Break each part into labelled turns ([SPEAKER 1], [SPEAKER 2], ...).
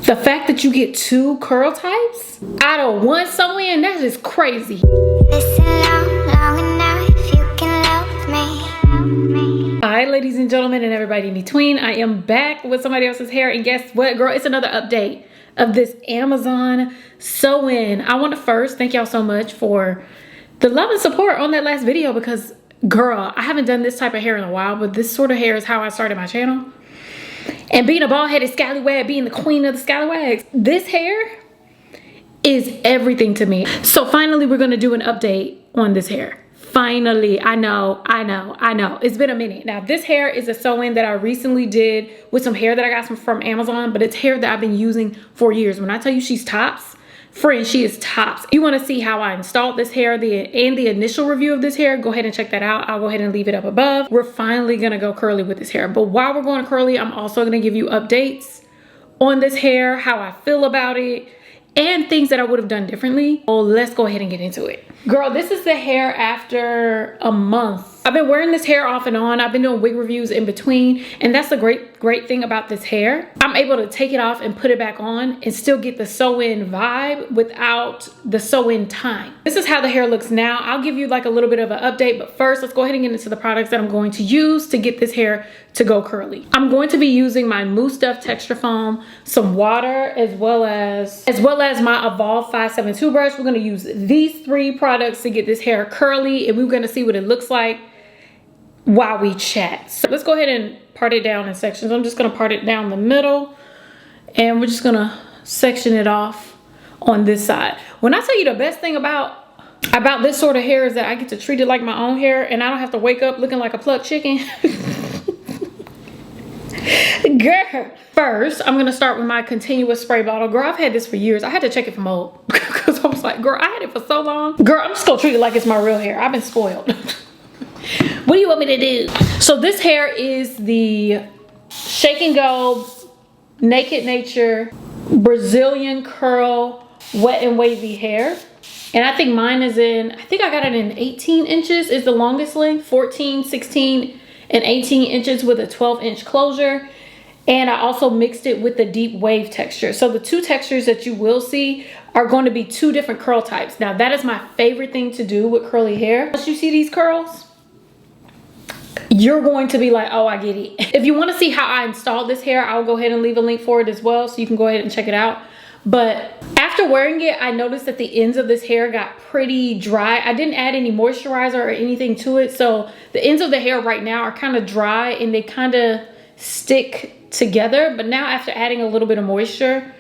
[SPEAKER 1] The fact that you get 2 curl types out of one sew-in, that is crazy.
[SPEAKER 2] Listen long enough, you can love me.
[SPEAKER 1] Hi, ladies and gentlemen, and everybody in between. I am back with somebody else's hair, and guess what, girl? It's another update of this Amazon sew-in. I want to first thank y'all so much for the love and support on that last video because, girl, I haven't done this type of hair in a while, but this sort of hair is how I started my channel. And being a bald-headed scallywag, being the queen of the scallywags, this hair is everything to me. So finally, we're gonna do an update on this hair. Finally, I know. It's been a minute. Now, this hair is a sew-in that I recently did with some hair that I got from Amazon, but it's hair that I've been using for years. When I tell you she's tops, friend, she is tops. If you wanna see how I installed this hair and the initial review of this hair, go ahead and check that out. I'll go ahead and leave it up above. We're finally gonna go curly with this hair. But while we're going curly, I'm also gonna give you updates on this hair, how I feel about it, and things that I would have done differently. Well, let's go ahead and get into it. Girl, this is the hair after a month. I've been wearing this hair off and on. I've been doing wig reviews in between, and that's the great thing about this hair. I'm able to take it off and put it back on and still get the sew-in vibe without the sew-in time. This is how the hair looks now. I'll give you like a little bit of an update, but first let's go ahead and get into the products that I'm going to use to get this hair to go curly. I'm going to be using my Mousse Stuff Texture Foam, some water, as well as my Evolve 572 brush. We're gonna use these 3 products to get this hair curly, and we're gonna see what it looks like while we chat. So let's go ahead and part it down in sections. I'm just gonna part it down the middle, and we're just gonna section it off on this side. When I tell you the best thing about this sort of hair is that I get to treat it like my own hair, and I don't have to wake up looking like a plucked chicken. Girl, first I'm gonna start with my continuous spray bottle. Girl, I've had this for years. I had to check it for mold because I was like, girl, I had it for so long. Girl, I'm just gonna treat it like it's my real hair. I've been spoiled. What do you want me to do? So this hair is the Shake and Go Naked Nature Brazilian Curl Wet and Wavy hair. And I think mine is I think I got it in 18 inches is the longest length, 14, 16, and 18 inches with a 12-inch closure. And I also mixed it with the deep wave texture. So the 2 textures that you will see are going to be 2 different curl types. Now that is my favorite thing to do with curly hair. Once you see these curls, you're going to be like, oh, I get it. If you want to see how I installed this hair, I'll go ahead and leave a link for it as well, so you can go ahead and check it out. But after wearing it, I noticed that the ends of this hair got pretty dry. I didn't add any moisturizer or anything to it, so the ends of the hair right now are kind of dry and they kind of stick together. But now after adding a little bit of moisture,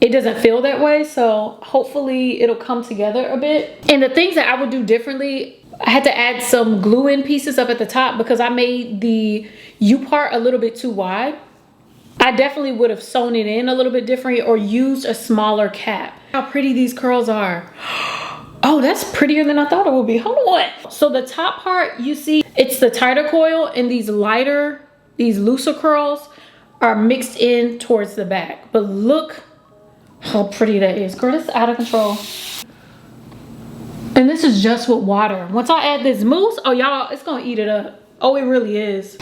[SPEAKER 1] it doesn't feel that way, so hopefully it'll come together a bit. And the things that I would do differently, I had to add some glue-in pieces up at the top because I made the U part a little bit too wide. I definitely would have sewn it in a little bit different or used a smaller cap. How pretty these curls are. Oh, that's prettier than I thought it would be. Hold on. So the top part, you see, it's the tighter coil, and these looser curls are mixed in towards the back. But look how pretty that is. Girl, it's out of control. And this is just with water. Once I add this mousse, oh y'all, it's gonna eat it up. Oh, it really is.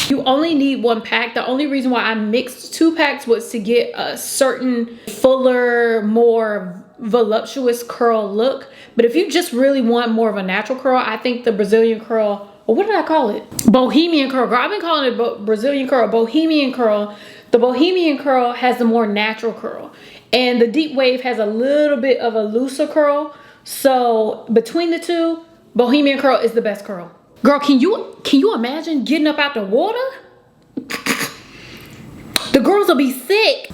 [SPEAKER 1] You only need 1 pack. The only reason why I mixed 2 packs was to get a certain fuller, more voluptuous curl look. But if you just really want more of a natural curl, I think the Brazilian curl, or what did I call it? Bohemian curl. Girl, I've been calling it Brazilian curl, Bohemian curl. The Bohemian curl has the more natural curl. And the deep wave has a little bit of a looser curl. So between the 2, Bohemian curl is the best curl. Girl, can you imagine getting up out the water? The girls will be sick.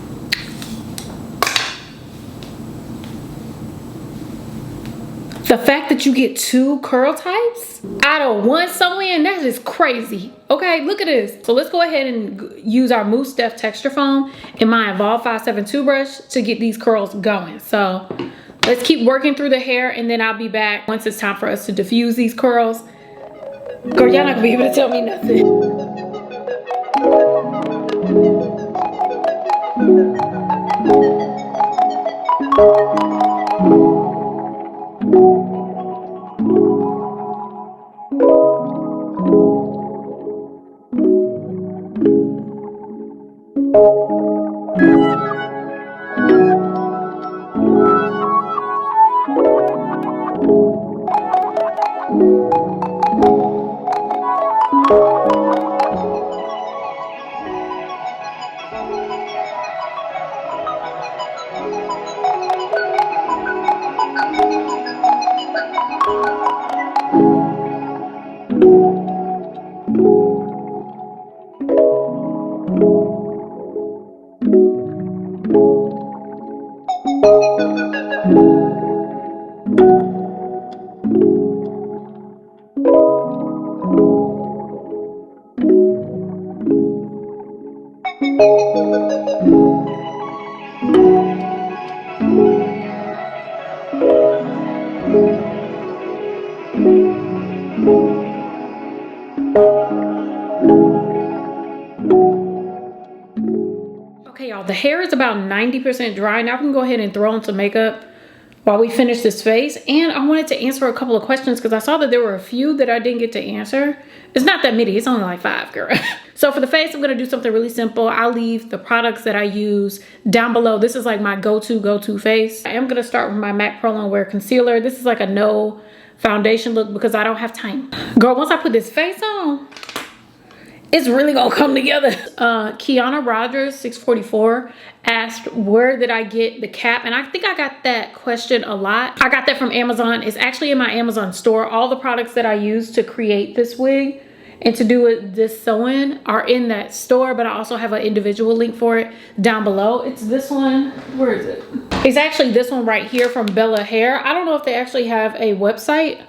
[SPEAKER 1] The fact that you get 2 curl types out of one sew-in, that is crazy. Okay, look at this. So let's go ahead and use our Mousse Stuff Texture Foam and my Evolve 572 brush to get these curls going. So let's keep working through the hair, and then I'll be back once it's time for us to diffuse these curls. Girl, y'all not gonna be able to tell me nothing. Okay, y'all, the hair is about 90% dry. Now I can go ahead and throw on some makeup while we finish this face. And I wanted to answer a couple of questions because I saw that there were a few that I didn't get to answer. It's not that many, it's only like 5, girl. So for the face, I'm gonna do something really simple. I'll leave the products that I use down below. This is like my go-to face. I am gonna start with my MAC Pro and Wear Concealer. This is like a no foundation look because I don't have time. Girl, once I put this face on, it's really gonna come together. Kiana Rogers 644 asked where did I get the cap, and I think I got that question a lot. I got that from Amazon. It's actually in my Amazon store. All the products that I use to create this wig and to do this sew-in are in that store, but I also have an individual link for it down below. It's this one. Where is it? It's actually this one right here from Bella Hair. I don't know if they actually have a website,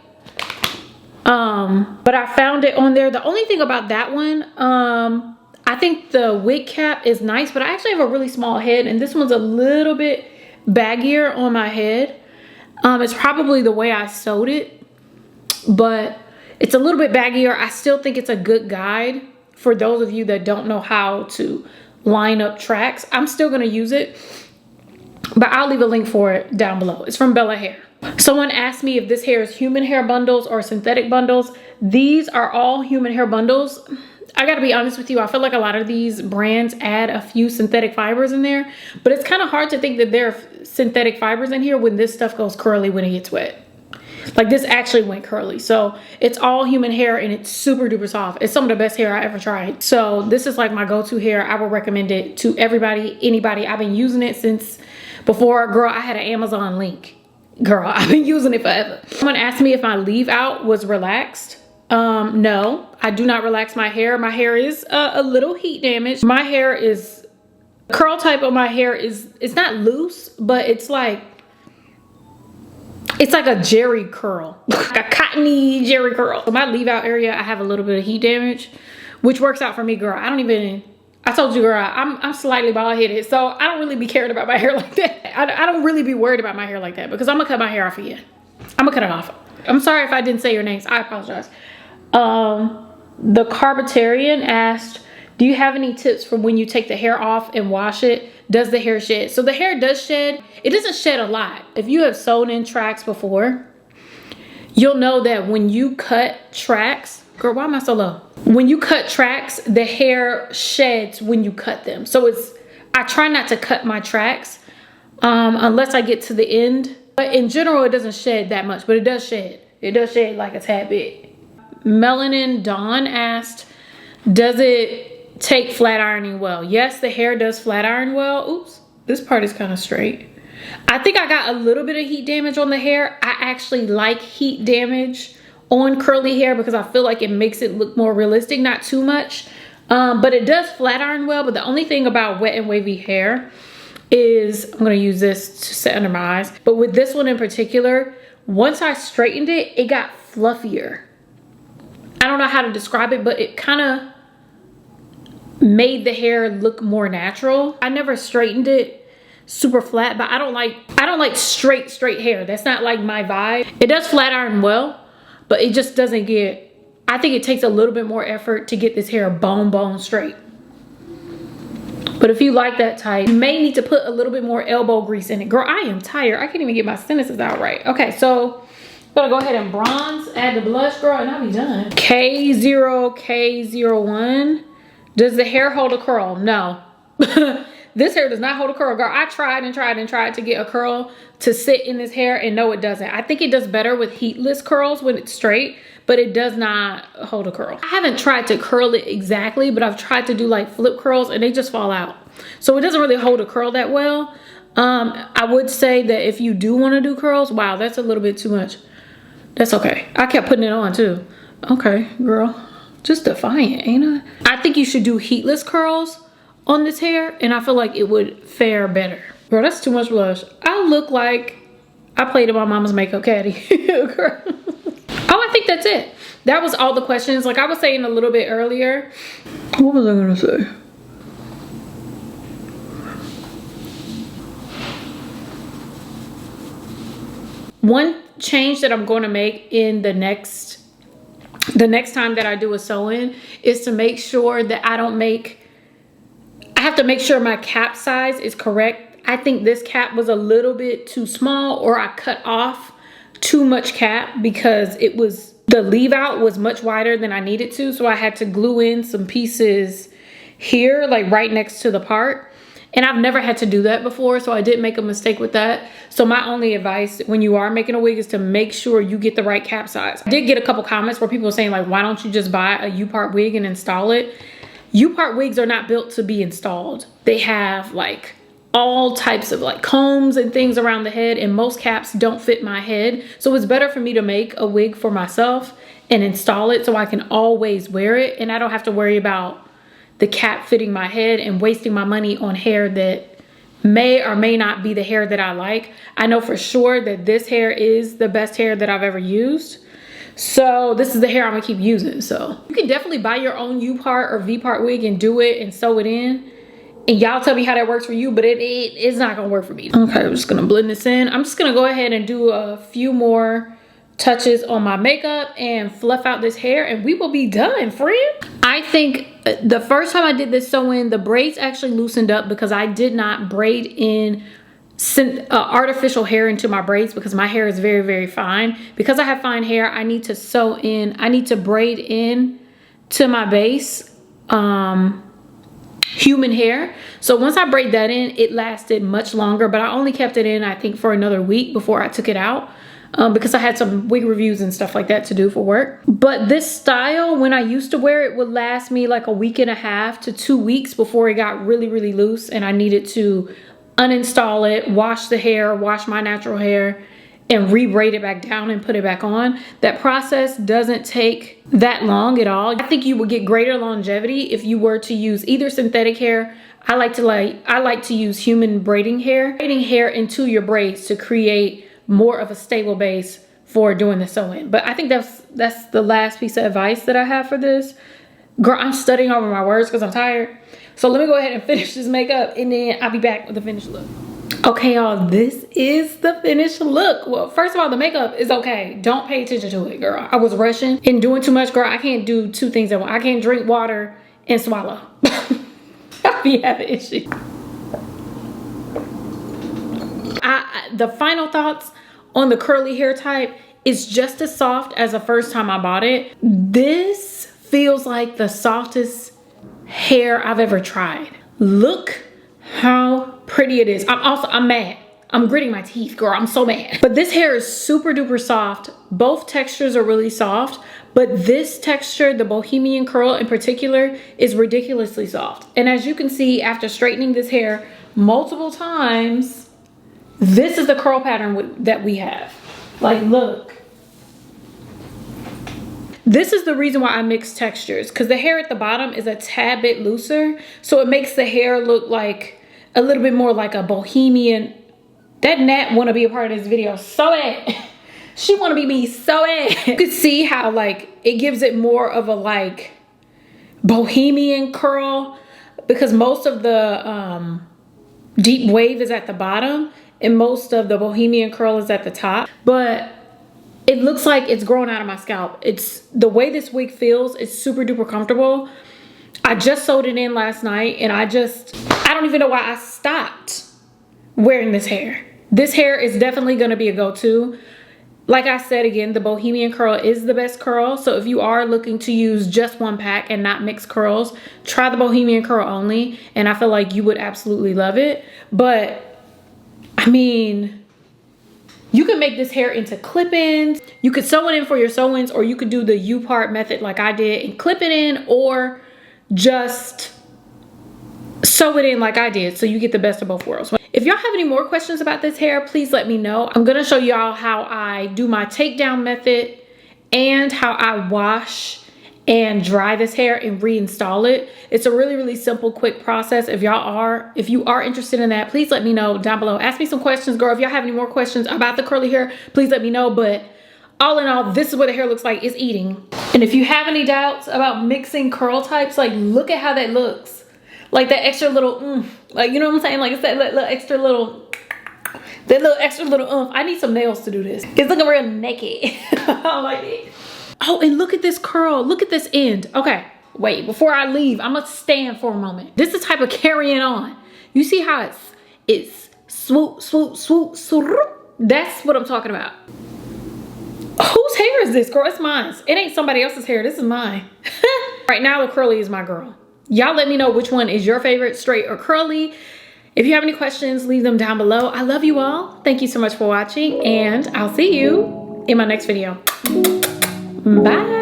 [SPEAKER 1] but I found it on there. The only thing about that one, I think the wig cap is nice, but I actually have a really small head, and this one's a little bit baggier on my head. It's probably the way I sewed it, but it's a little bit baggier. I still think it's a good guide for those of you that don't know how to line up tracks. I'm still gonna use it, but I'll leave a link for it down below. It's from Bella Hair. Someone asked me if this hair is human hair bundles or synthetic bundles. These are all human hair bundles. I gotta be honest with you, I feel like a lot of these brands add a few synthetic fibers in there, but it's kind of hard to think that there are synthetic fibers in here when this stuff goes curly when it gets wet. Like this actually went curly. So it's all human hair and it's super duper soft. It's some of the best hair I ever tried. So this is like my go-to hair. I would recommend it to everybody, anybody. I've been using it since before, girl, I had an Amazon link. Girl, I've been using it forever. Someone asked me if my leave out was relaxed. No, I do not relax my hair. My hair is a little heat damaged. My hair is, curl type of my hair is, it's not loose, but it's like a jerry curl, like a cottony jerry curl. So my leave out area, I have a little bit of heat damage, which works out for me, girl. I told you, girl, I'm slightly bald headed, so I don't really be caring about my hair like that. I don't really be worried about my hair like that because I'm gonna cut my hair off again. I'm gonna cut it off. I'm sorry if I didn't say your names. I apologize. The Carbitarian asked, do you have any tips for when you take the hair off and wash it? Does the hair shed? So the hair does shed. It doesn't shed a lot. If you have sewn in tracks before, you'll know that when you cut tracks, girl, why am I so low? When you cut tracks, the hair sheds when you cut them. So I try not to cut my tracks unless I get to the end. But in general, it doesn't shed that much, but it does shed. It does shed like a tad bit. Melanin Dawn asked, does it take flat ironing well? Yes, the hair does flat iron well. Oops, this part is kind of straight. I think I got a little bit of heat damage on the hair. I actually like heat damage on curly hair because I feel like it makes it look more realistic, not too much. But it does flat iron well. But the only thing about wet and wavy hair is, I'm gonna use this to set under my eyes, but with this one in particular, once I straightened it, it got fluffier. I don't know how to describe it, but it kind of made the hair look more natural. I never straightened it super flat, but I don't like straight hair. That's not like my vibe. It does flat iron well, but it just doesn't get, I think it takes a little bit more effort to get this hair bone straight. But if you like that type, you may need to put a little bit more elbow grease in it. Girl, I am tired. I can't even get my sentences out right. Okay, so I'm gonna go ahead and bronze, add the blush, girl, and I'll be done. K0, K01. Does the hair hold a curl? No. This hair does not hold a curl, girl. I tried and tried and tried to get a curl to sit in this hair, and no, it doesn't. I think it does better with heatless curls when it's straight, but it does not hold a curl. I haven't tried to curl it exactly, but I've tried to do like flip curls and they just fall out. So it doesn't really hold a curl that well. I would say that if you do want to do curls, wow, that's a little bit too much. That's okay. I kept putting it on too. Okay, girl, just defiant, ain't I? I think you should do heatless curls on this hair, and I feel like it would fare better. Girl, that's too much blush. I look like I played in my mama's makeup caddy. Girl. Oh, I think that's it. That was all the questions. Like I was saying a little bit earlier. What was I gonna say? One change that I'm going to make in the next time that I do a sew-in is to make sure that I have to make sure my cap size is correct. I think this cap was a little bit too small, or I cut off too much cap because the leave out was much wider than I needed to. So I had to glue in some pieces here, like right next to the part. And I've never had to do that before, so I did make a mistake with that. So my only advice when you are making a wig is to make sure you get the right cap size. I did get a couple comments where people were saying like, why don't you just buy a U-part wig and install it? U-part wigs are not built to be installed. They have like all types of like combs and things around the head, and most caps don't fit my head. So it's better for me to make a wig for myself and install it so I can always wear it, and I don't have to worry about the cap fitting my head and wasting my money on hair that may or may not be the hair that I like. I know for sure that this hair is the best hair that I've ever used. So this is the hair I'm gonna keep using. So you can definitely buy your own U-part or V-part wig and do it and sew it in. And y'all tell me how that works for you, but it's not gonna work for me. Okay, I'm just gonna blend this in. I'm just gonna go ahead and do a few more touches on my makeup and fluff out this hair, and we will be done, friend. I think the first time I did this sew-in, the braids actually loosened up because I did not braid in artificial hair into my braids because my hair is very, very fine. Because I have fine hair, I need to braid in to my base human hair. So once I braid that in, it lasted much longer, but I only kept it in, I think, for another week before I took it out. Because I had some wig reviews and stuff like that to do for work. But this style, when I used to wear it, would last me like a week and a half to 2 weeks before it got really, really loose, and I needed to uninstall it, wash the hair, wash my natural hair, and re-braid it back down and put it back on. That process doesn't take that long at all. I think you would get greater longevity if you were to use either synthetic hair. I like to use human braiding hair into your braids to create more of a stable base for doing the sew-in. But I think that's the last piece of advice that I have for this. Girl, I'm studying over my words because I'm tired. So let me go ahead and finish this makeup, and then I'll be back with the finished look. Okay, y'all, this is the finished look. Well, first of all, the makeup is okay. Don't pay attention to it, girl. I was rushing and doing too much, girl. I can't do two things at once. I can't drink water and swallow. I be having issues. The final thoughts on the curly hair type is just as soft as the first time I bought it. This feels like the softest hair I've ever tried. Look how pretty it is. I'm mad. I'm gritting my teeth, girl. I'm so mad. But this hair is super duper soft. Both textures are really soft, but this texture, the bohemian curl in particular, is ridiculously soft. And as you can see, after straightening this hair multiple times, this is the curl pattern that we have. Like, look. This is the reason why I mix textures, because the hair at the bottom is a tad bit looser, so it makes the hair look like a little bit more like a bohemian. That Nat want to be a part of this video so bad. She want to be me so bad. You can see how like it gives it more of a like bohemian curl, because most of the deep wave is at the bottom and most of the bohemian curl is at the top. But it looks like it's growing out of my scalp. It's the way this wig feels. It's super duper comfortable. I just sewed it in last night, and I don't even know why I stopped wearing this hair. This hair is definitely going to be a go-to. Like I said again, the Bohemian curl is the best curl. So if you are looking to use just one pack and not mix curls, try the Bohemian curl only. And I feel like you would absolutely love it. But I mean, you can make this hair into clip-ins. You could sew it in for your sew-ins, or you could do the U-part method like I did and clip it in, or just sew it in like I did, so you get the best of both worlds. If y'all have any more questions about this hair, please let me know. I'm gonna show y'all how I do my takedown method and how I wash and dry this hair and reinstall it. It's a really, really simple, quick process. If you are interested in that, please let me know down below. Ask me some questions, girl. If y'all have any more questions about the curly hair, please let me know. But all in all, this is what the hair looks like. It's eating. And if you have any doubts about mixing curl types, like look at how that looks. Like that extra little like, you know what I'm saying? Like it's that little extra little, that little extra little I need some nails to do this. It's looking real naked. I like it. Oh, and look at this curl. Look at this end. Okay, wait, before I leave, I'm gonna stand for a moment. This is the type of carrying on. You see how it's swoop, swoop, swoop, swoop. That's what I'm talking about. Whose hair is this, girl? It's mine. It ain't somebody else's hair. This is mine. Right now, the curly is my girl. Y'all let me know which one is your favorite, straight or curly. If you have any questions, leave them down below. I love you all. Thank you so much for watching, and I'll see you in my next video. Bye.